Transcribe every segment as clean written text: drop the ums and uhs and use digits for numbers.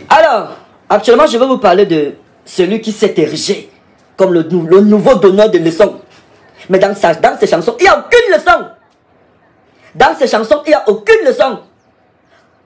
Alors, actuellement, je vais vous parler de celui qui s'est érigé comme le nouveau donneur de leçons. Mais dans ses chansons, il n'y a aucune leçon. Dans ses chansons, il n'y a aucune leçon.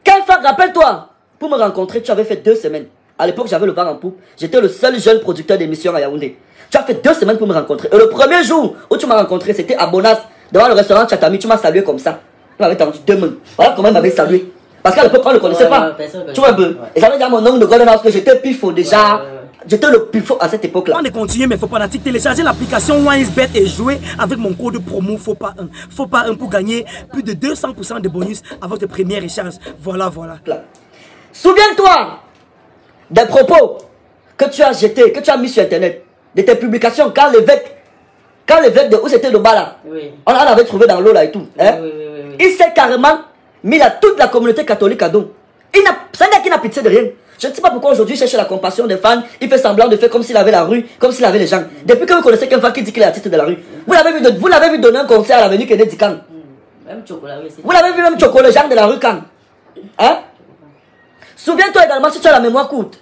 Kenfa, rappelle-toi, pour me rencontrer, tu avais fait 2 semaines. À l'époque, j'avais le vent en poupe. J'étais le seul jeune producteur d'émissions à Yaoundé. Tu as fait 2 semaines pour me rencontrer. Et le premier jour où tu m'as rencontré, c'était à Bonas, devant le restaurant Chatami. Tu m'as salué comme ça. Tu m'avais tendu 2 mains. Voilà comment il m'avait salué. Parce qu'à l'époque, on ne le connaissait pas. Tu vois un peu. Et j'avais dit à mon oncle de Golden House que j'étais pifo déjà. J'étais le pifo à cette époque-là. On est continué, mais faut pas télécharger l'application OneXBet et jouer avec mon code promo faut pas 1. Faut pas 1 pour gagner plus de 200% de bonus à votre première échange. Voilà. Souviens-toi des propos que tu as jetés, que tu as mis sur Internet, de tes publications quand l'évêque de où c'était le bas là, on avait trouvé dans l'eau là et tout. Hein? Il s'est carrément mis toute la communauté catholique à dos. Ça n'est qu'il n'a pitié de rien. Je ne sais pas pourquoi aujourd'hui il cherche la compassion des fans, il fait semblant de faire comme s'il avait la rue, comme s'il avait les gens. Depuis que vous connaissez quelqu'un qui dit qu'il est artiste de la rue, vous l'avez vu donner un concert à l'avenue Kennedy quand? Vous l'avez vu même chocolat, les gens de la rue quand? Hein? Souviens-toi également, si tu as la mémoire courte,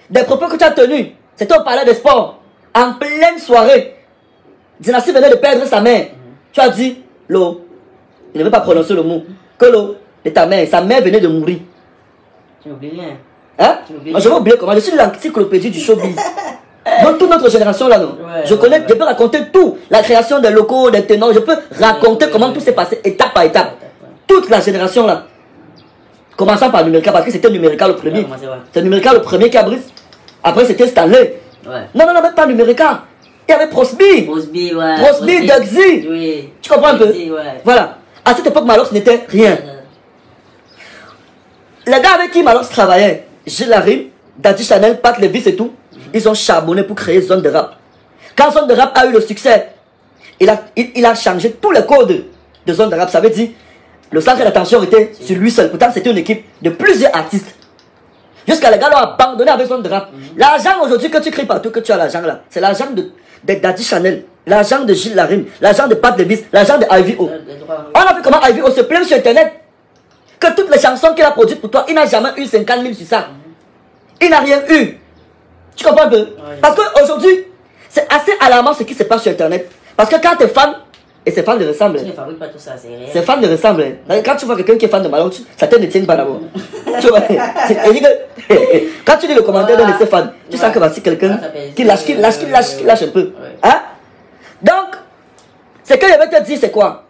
des propos que tu as tenus, c'était au palais des sports, en pleine soirée. Dynastie venait de perdre sa mère. Tu as dit, l'eau, il ne veut pas prononcer le mot, que l'eau de ta mère, sa mère venait de mourir. Tu n'oublies rien. Hein? Moi, je vais oublier comment. Je suis l'encyclopédie du showbiz. Dans toute notre génération là, non? Je peux raconter tout. La création des locaux, des tenants. Je peux raconter comment tout s'est passé étape par étape. Toute la génération là. Commençant par Numérica, parce que c'était Numérica le premier. C'est Numérica le premier qui a brisé. Après c'était Stanley. Non, même pas Numérica. Il y avait Prosby. Prosby, Dugsy. Tu comprends un peu? Voilà. À cette époque, Malox n'était rien. Les gars avec qui Malox travaillait, Gilles Larim, Daddy Chanel, Pat Levis et tout, ils ont charbonné pour créer Zone de Rap. Quand Zone de Rap a eu le succès, il a changé tous les codes de Zone de Rap. Ça veut dire, le centre d'attention était sur lui seul. Pourtant, c'était une équipe de plusieurs artistes. Jusqu'à les gars l'ont abandonné avec Zone de Rap. L'argent aujourd'hui que tu cries partout, que tu as l'argent là, c'est l'argent de Daddy Chanel, l'argent de Gilles Larim, l'argent de Pat Levis, l'argent de Ivy O. On a vu comment Ivy O se plaint sur Internet. Que toutes les chansons qu'il a produites pour toi, il n'a jamais eu 50 000 sur ça. Il n'a rien eu. Tu comprends un peu? Parce qu'aujourd'hui, c'est assez alarmant ce qui se passe sur Internet. Parce que quand tu es fan, et ces fans ne ressemblent. Tu ne fabriques pas tout ça, c'est réel. Ces fans ne ressemblent. Quand tu vois quelqu'un qui est fan de Malon, ça ne tient pas d'abord. Tu vois, quand tu lis le commentaire de ces fans, tu sens que voici quelqu'un qui lâche un peu. Hein? Donc, ce que je vais te dire, c'est quoi?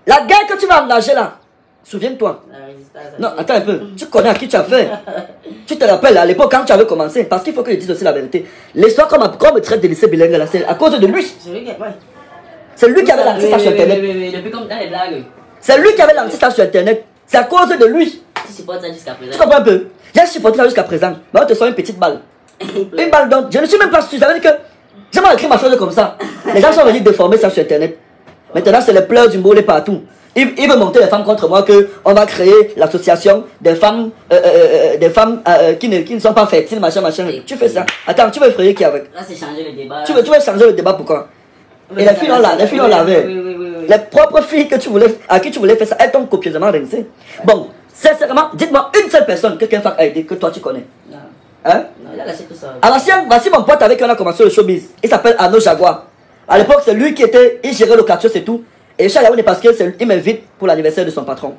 La guerre que tu vas engager là, souviens-toi. Non, attends un peu. Tu connais à qui tu as fait. Tu te rappelles à l'époque quand tu avais commencé. Parce qu'il faut que je dise aussi la vérité. L'histoire qu'on me traite de lycée bilingue là, c'est à cause de lui. C'est lui qui avait lancé ça sur Internet. Depuis comme dans les blagues. C'est lui qui avait lancé ça sur Internet. C'est à cause de lui. Tu supportes ça jusqu'à présent. Tu comprends un peu? J'ai supporté ça jusqu'à présent. Mais on te sort une petite balle. Une balle donc. Je ne suis même pas sûr. Ça veut dire que j'ai mal écrit ma chose comme ça. Les gens sont venus déformer ça sur Internet. Maintenant, c'est les pleurs du mot partout. Il veut monter les femmes contre moi, qu'on va créer l'association des femmes, qui ne sont pas fertiles, machin. Tu fais ça. Attends, tu veux effrayer qui avec? Là, c'est changer le débat. Tu veux changer le débat, pourquoi? Et les filles l'ont lavé. Les propres filles à qui tu voulais faire ça, elles t'ont copieusement rincé. Bon, sincèrement, dites-moi une seule personne que quelqu'un a aidé, que toi tu connais. Hein? Non, il a lâché tout ça. Alors, voici mon pote avec qui on a commencé le showbiz. Il s'appelle Arnaud Jaguar. À l'époque, c'est lui il gérait le quartier, c'est tout. Et Charles Yaoundé parce qu'il m'invite pour l'anniversaire de son patron.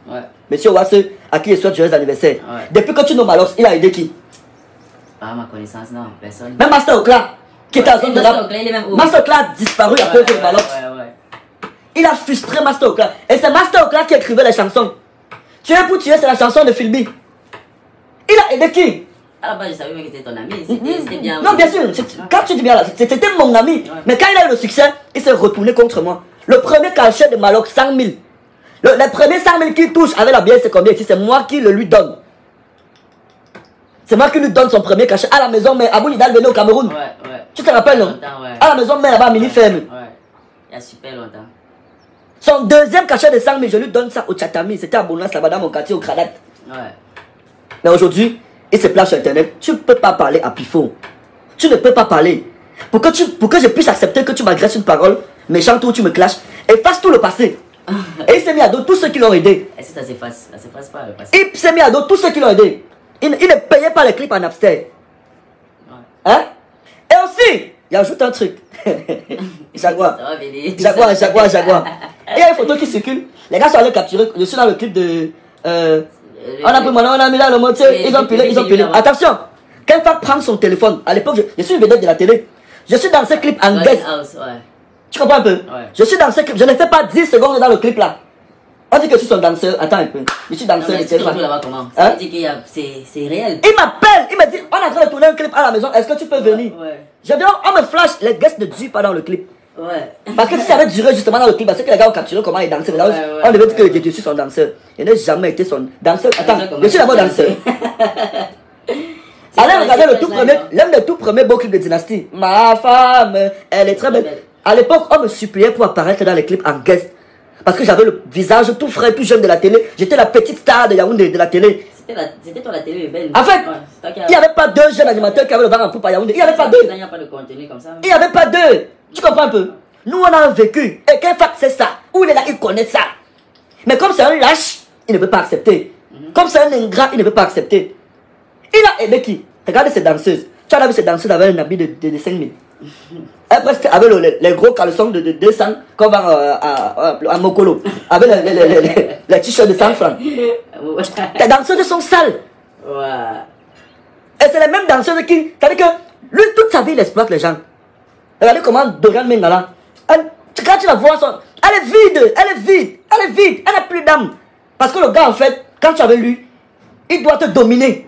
Monsieur Wasse, à qui il souhaite joyeux anniversaire. Depuis que tu nommes Malox, il a aidé qui? Pas à ma connaissance, non, personne. Même Master Okla, qui était à zone de rap. Master Okla a disparu à cause de Malox. Il a frustré Master Okla. Et c'est Master Okla qui écrivait les chansons. Tuer pour tuer, c'est la chanson de Philby. Il a aidé qui? À la base, je savais même que c'était ton ami. C'était bien. Non, bien sûr. Quand tu dis bien là, c'était mon ami. Mais quand il a eu le succès, il s'est retourné contre moi. Le premier cachet de Malox, 100 000. Les premiers 100 000 qu'il touche avec la bière, c'est combien? C'est moi qui le lui donne. C'est moi qui lui donne son premier cachet à la maison, mais Abou Nidal venait au Cameroun. Tu te rappelles, non? À la maison, mais là-bas, mini ferme. Il y a super longtemps. Son deuxième cachet de 100 000, je lui donne ça au Chatami. C'était à Bonas, là-bas, dans mon quartier, au Kradat. Mais aujourd'hui, il se place sur Internet. Tu ne peux pas parler à Pifo. Tu ne peux pas parler. Pour que je puisse accepter que tu m'agresses une parole méchante ou tu me clashes, efface tout le passé. Et il s'est mis à dos tous ceux qui l'ont aidé. Est-ce que ça s'efface? Ça s'efface pas le passé. Il s'est mis à dos tous ceux qui l'ont aidé. Il ne payait pas les clips en Napster. Hein? Et aussi, il ajoute un truc. Jaguar. Jaguar. Il y a une photo qui circule. Les gars sont allés capturer. Je suis dans le clip de... on a pris mon nom, on a mis là le moitié. Ils ont pilé. Attention. Quelqu'un prend son téléphone. À l'époque, je suis une vedette de la télé. Je suis dans ce clip en guest. Tu comprends un peu? Je suis dans ce clip. Je ne fais pas 10 secondes dans le clip là. On dit que je suis son danseur. Attends un peu. Je suis danseur. C'est réel. Il m'appelle. Il me dit, on est en train de tourner un clip à la maison. Est-ce que tu peux venir? Je dis, on me flash. Les guests ne durent pas dans le clip. Parce que si ça avait duré justement dans le clip, parce que les gars ont capturé comment il dansait. On devait dire que je suis son danseur. Je n'ai jamais été son danseur. Attends, je suis d'abord danseur. Allez regarder l'un des tout premiers beaux clips de Dynastie. Ma femme, elle est très belle. À l'époque, on me suppliait pour apparaître dans les clips en guest. Parce que j'avais le visage tout frais, tout jeune de la télé. J'étais la petite star de Yaoundé de la télé. C'était toi la télé belle. En fait, il n'y avait pas deux jeunes animateurs qui avaient le vent en poupe à Yaoundé. Il n'y avait pas deux. Il n'y a pas de contenu comme ça. Il n'y avait pas deux. Tu comprends un peu? Nous, on a vécu. Et qu'un fact, c'est ça. Où il est là, il connaît ça. Mais comme c'est un lâche, il ne veut pas accepter. Comme c'est un ingrat, il ne veut pas accepter. Il a aidé qui? Regardez ces danseuses. Tu as vu ces danseuses avec un habit de 5 000. Elle presque avec les gros caleçons de 200 comme à Mokolo. Avec les t-shirts de 100 francs. Les danseuses sont sales. Et c'est les mêmes danseuses qui... C'est-à-dire que lui, toute sa vie, il exploite les gens. Regardez comment Dorian Mengala. Quand tu la vois, elle est vide. Elle n'a plus d'âme. Parce que le gars, en fait, quand tu es avec lui, il doit te dominer.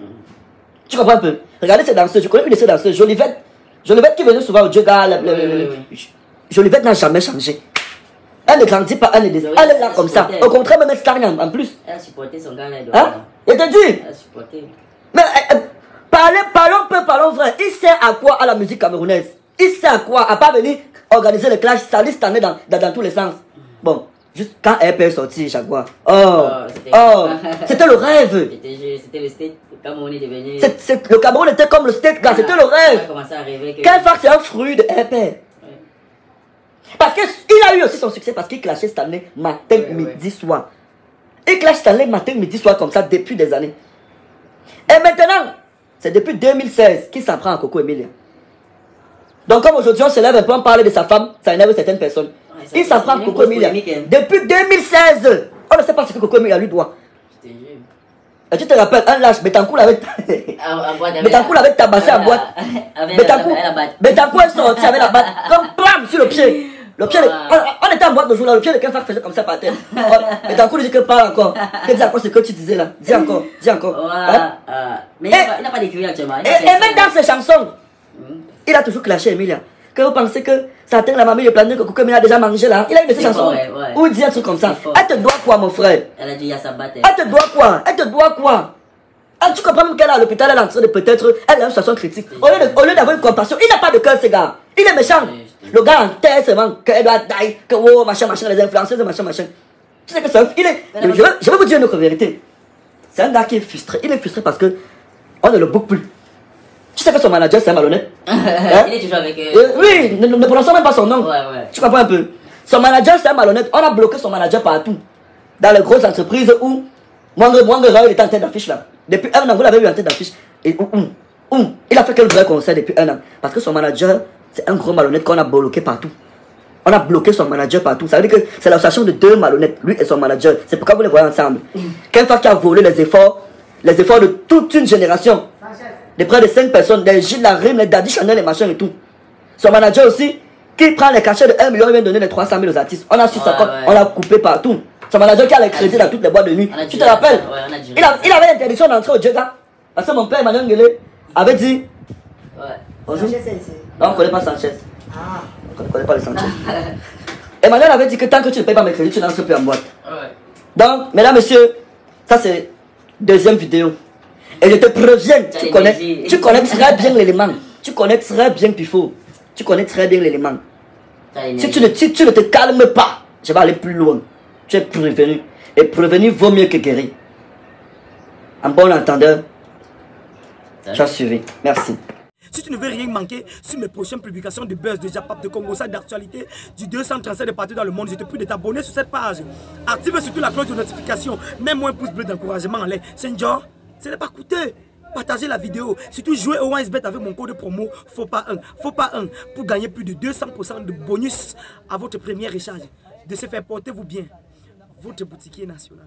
Tu comprends un peu? Regardez ces danseuses. Je connais une de ces danseuses. Jolivette qui venait souvent au Djega. Jolivette n'a jamais changé. Elle ne grandit pas. Elle est là comme ça. Au contraire, même elle stagne en plus. Elle a supporté son gars là. Hein? Je te dis. Elle a supporté. Mais parlons vrai. Il sert à quoi à la musique camerounaise? Il sert à quoi? À pas venir organiser les clashs. Ça liste dans tous les sens. Bon. Juste quand RP est sorti, Jaguar. C'était le rêve. C'était le state. Le Cameroun est devenu. Le Cameroun était comme le state, gars. C'était le rêve. Quel fact, c'est un fruit de RP. Parce qu'il a eu aussi son succès parce qu'il clashait cette année matin, midi, soir. Il clash cette année matin, midi, soir comme ça depuis des années. Et maintenant, c'est depuis 2016 qu'il s'en prend à Coco Emilia. Donc comme aujourd'hui on se lève un peu, on parle de sa femme, ça énerve certaines personnes. Il s'en prend à Coco Emilia. Depuis 2016, on ne sait pas ce que Coco Emilia lui doit. Et tu te rappelles, un lâche, Betancourt avait tabassé à boîte. Betancourt est sorti avec la batte, comme bam sur le pied. Le pied on était en boîte de jour là, le pied de quelqu'un faisait comme ça par terre. Betancourt dit que parle encore. Dis encore ce que tu disais là. Dis encore. Mais il n'a pas d'écurie actuellement. Et même dans ses chansons, il a toujours clashé Emilia. Que vous pensez que ça atteint la mamie le planning que Coco Emilia a déjà mangé là? Il a une de ses chansons où il dit un truc comme ça. Elle te doit quoi, mon frère? Elle a dit à sa batte. Elle te doit quoi? Ah, tu comprends même qu'elle est à l'hôpital, elle est en train de peut-être. Elle a une situation critique. Au lieu d'avoir une compassion, il n'a pas de cœur, ce gars. Il est méchant. Le gars en tête seulement qu'elle doit die, que oh, machin, les influenceuses, machin. Tu sais que c'est un. Je vais vous dire une autre vérité. C'est un gars qui est frustré. Il est frustré parce que on ne le boucle plus. Tu sais que son manager, c'est un malhonnête. Il est toujours avec. Oui, ne prononçons même pas son nom. Tu comprends un peu? Son manager, c'est un malhonnête. On a bloqué son manager partout. Dans les grosses entreprises où Mwanga il était en tête d'affiche là. Depuis un an, vous l'avez eu en tête d'affiche. Et il a fait quel vrai concert depuis un an? Parce que son manager, c'est un gros malhonnête qu'on a bloqué partout. On a bloqué son manager partout. Ça veut dire que c'est l'association de deux malhonnêtes, lui et son manager. C'est pourquoi vous les voyez ensemble. Quelqu'un qui a volé les efforts de toute une génération. De près de 5 personnes, des Gilles Larim, les Daddy Chanel, les machins et tout. Son manager aussi, qui prend les cachets de 1 million, il vient donner les 300 000 aux artistes. On a su ça, on l'a coupé partout. Son manager qui a les crédits dans toutes les boîtes de nuit. Tu te rappelles? Il avait l'interdiction d'entrer au Djega. Parce que mon père, Emmanuel Nguélé, avait dit. Bonjour. Non, on ne connaît pas Sanchez. On ne connaît pas les Sanchez. Emmanuel avait dit que tant que tu ne payes pas mes crédits, tu n'entres plus en boîte. Donc, mesdames, messieurs, ça c'est deuxième vidéo. Et je te préviens, tu connais très bien l'élément. Tu connais très bien Pifo. Tu connais très bien l'élément. Si tu ne te calmes pas, je vais aller plus loin. Tu es prévenu. Et prévenir vaut mieux que guérir. En bon entendeur, tu as suivi. Merci. Si tu ne veux rien manquer sur mes prochaines publications de buzz, de Japap, de Congo, ça d'actualité du 237 de partout dans le monde, je te prie de t'abonner sur cette page. Active surtout la cloche de notification. Mets-moi un pouce bleu d'encouragement en l'air. C'est un genre, ce n'est pas coûteux. partagez la vidéo. Surtout jouez au OneXBet avec mon code promo faut pas un pour gagner plus de 200% de bonus à votre première recharge. De se faire porter-vous bien. Votre boutiquier national.